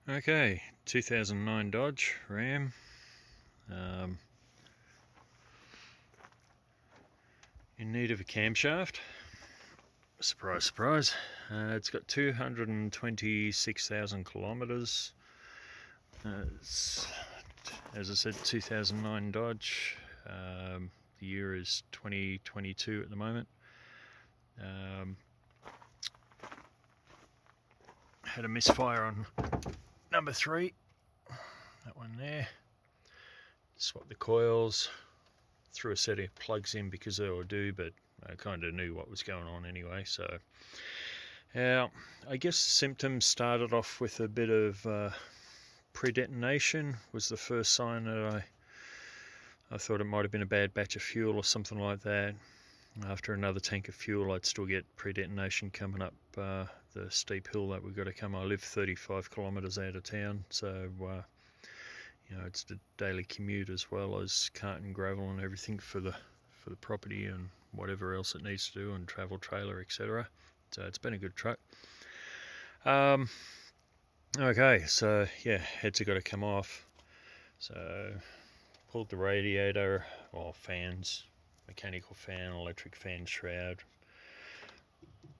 Okay, 2009 Dodge Ram. In need of a camshaft. Surprise, surprise. It's got 226,000 kilometres. As I said, 2009 Dodge. The year is 2022 at the moment. Had a misfire on number 3, that one there. Swapped the coils, threw a set of plugs in because they were due, but I kind of knew what was going on anyway. So I guess symptoms started off with a bit of pre-detonation. Was the first sign that I thought it might have been a bad batch of fuel or something like that. After another tank of fuel, I'd still get pre-detonation coming up the steep hill that we've got to come. I live 35 kilometres out of town, so it's the daily commute as well as carting gravel and everything for the property and whatever else it needs to do, and travel trailer, etc. So it's been a good truck. Okay, so yeah, heads have got to come off. So pulled the radiator, or fans, mechanical fan, electric fan shroud.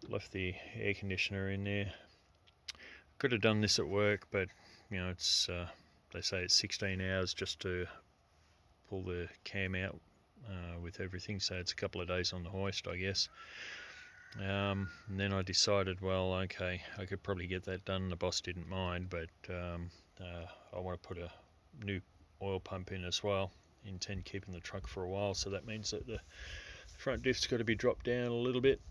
Left the air conditioner in there. Could have done this at work, but it's they say it's 16 hours just to pull the cam out with everything, so it's a couple of days on the hoist, I guess. And then I decided, well, okay, I could probably get that done. The boss didn't mind, but I want to put a new oil pump in as well. Intend keeping the truck for a while, so that means that the front diff's got to be dropped down a little bit,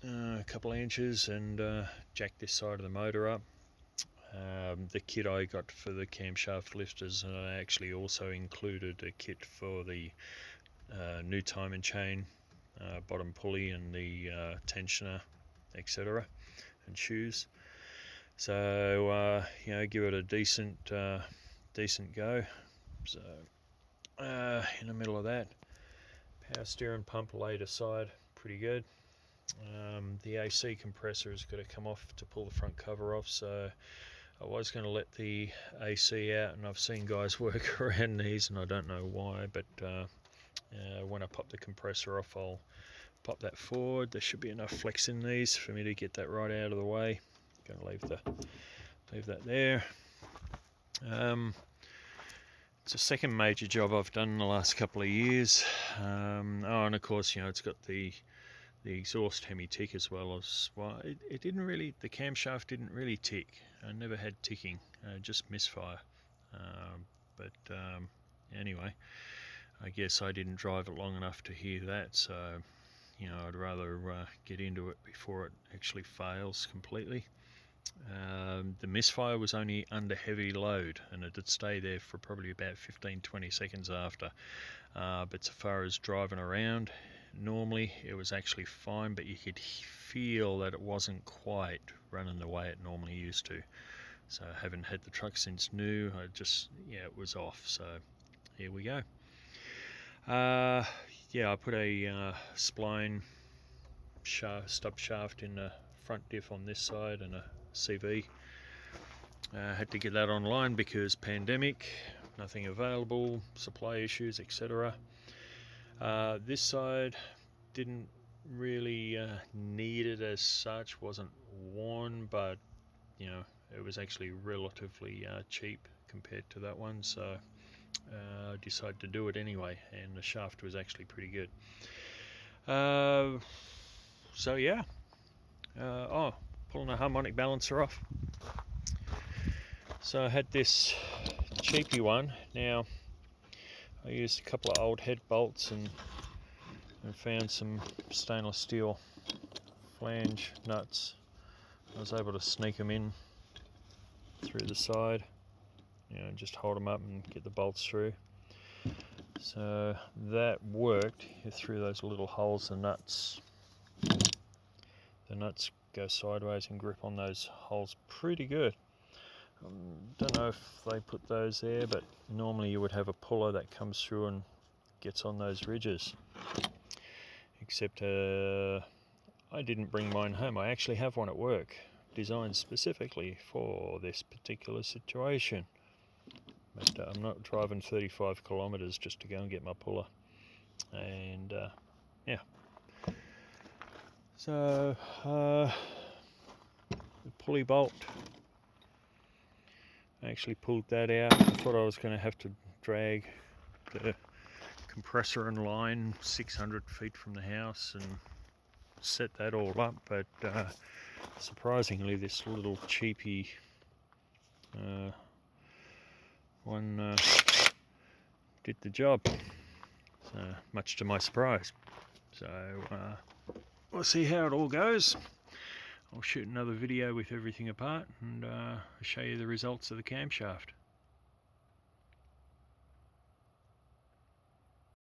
a couple of inches, and jack this side of the motor up. The kit I got for the camshaft lifters actually also included a kit for the new time and chain, bottom pulley, and the tensioner, etc., and shoes. So give it a decent go. So in the middle of that, power steering pump laid aside, pretty good. The AC compressor has got to come off to pull the front cover off, so I was going to let the AC out, and I've seen guys work around these, and I don't know why, but when I pop the compressor off, I'll pop that forward. There should be enough flex in these for me to get that right out of the way. Going to leave that there. It's the second major job I've done in the last couple of years. And of course, it's got the exhaust Hemi tick as well. It didn't really, the camshaft didn't really tick. I never had ticking, just misfire. Anyway, I guess I didn't drive it long enough to hear that, so I'd rather get into it before it actually fails completely. The misfire was only under heavy load, and it did stay there for probably about 15-20 seconds after. But so far as driving around, normally it was actually fine, but you could feel that it wasn't quite running the way it normally used to. So I haven't had the truck since new. It was off. So here we go. I put a spline stub shaft in the front diff on this side, and a CV. Had to get that online because pandemic, nothing available, supply issues, etc. This side didn't really need it as such, wasn't worn, but it was actually relatively cheap compared to that one, so I decided to do it anyway, and the shaft was actually pretty good. Pulling a harmonic balancer off. So I had this cheapy one. Now I used a couple of old head bolts and found some stainless steel flange nuts. I was able to sneak them in through the side, just hold them up and get the bolts through. So that worked. Through those little holes, the nuts go sideways and grip on those holes pretty good. Don't know if they put those there, but normally you would have a puller that comes through and gets on those ridges. Except I didn't bring mine home. I actually have one at work, designed specifically for this particular situation. But I'm not driving 35 kilometers just to go and get my puller. And yeah. So the pulley bolt, I actually pulled that out. I thought I was going to have to drag the compressor and line 600 feet from the house and set that all up, but surprisingly this little cheapy one did the job, much to my surprise. So we'll see how it all goes. I'll shoot another video with everything apart and show you the results of the camshaft.